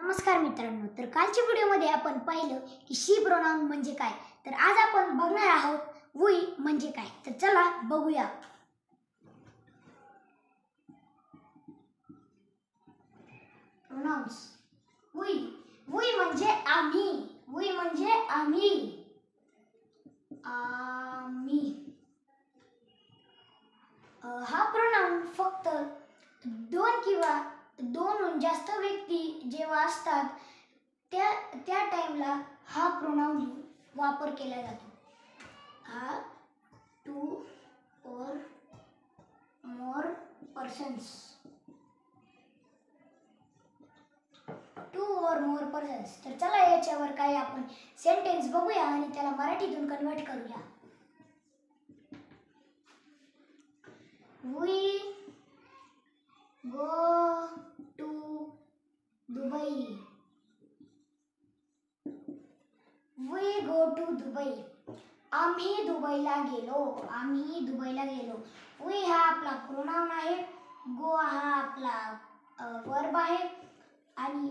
नमस्कार मित्रांनो, तर कालच्या व्हिडिओमध्ये आपण पाहिलं की शी प्रोनाउन म्हणजे काय. तर आज आपण बघणार आहोत वी म्हणजे काय. तर चला बघूया. प्रोनाउन्स. वी वी म्हणजे आम्ही. वी म्हणजे आम्ही. आम्ही हा प्रोनाउन फक्त दोन किंवा दोनहून जास्त व्यक्ती जेव्हा असतात त्या टाइमला हा प्रोनाउन वापर केला जातो. हा टू और मोर पर्सन्स. टू और मोर पर्सन्स. तर चला याच्यावर काही आपण सेंटेन्स बघूया आणि त्याला मराठीतून कन्वर्ट करूया. We go to Dubai. We go to Dubai. आम्ही दुबईला गेलो. आम्ही दुबईला गेलो. We हा आपला प्रोनाउन आहे. गो हा आपला वर्ब आहे आणि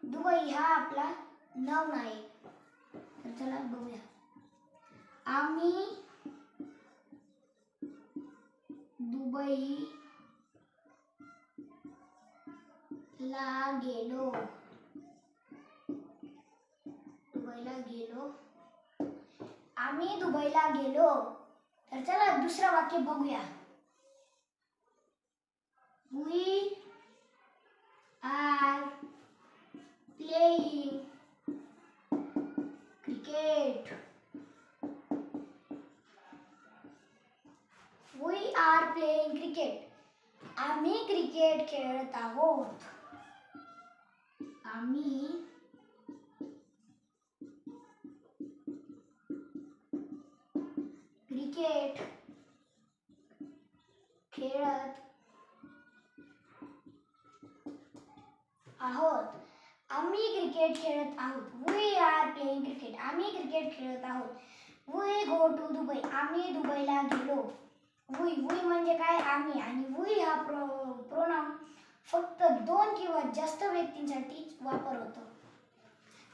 दुबई हा आपला नाउन आहे. तर चला बघूया. आम्ही दुबईला गेलो. दुबईला गेलो. आम्ही दुबईला गेलो. तर चला दुसरं वाक्य बघूया. We are playing cricket. We are playing cricket. आम्ही क्रिकेट खेळत आहोत. आम्ही क्रिकेट खेळत आहोत. आम्ही क्रिकेट खेळत आहोत. We are playing cricket. आम्ही क्रिकेट खेळत आहोत. We go to Dubai. आम्ही दुबईला गेलो. वी म्हणजे काय? आम्ही. आणि वी हा प्रोनाउन फक्त दोन किंवा जास्त व्यक्तींसाठी वापर होतो.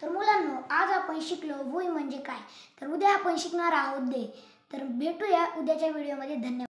तर मुलांनो, आज आपण शिकलो वी म्हणजे काय. तर उद्या आपण शिकणार आहोत दे. तर भेटूया उद्याच्या व्हिडिओमध्ये. धन्यवाद.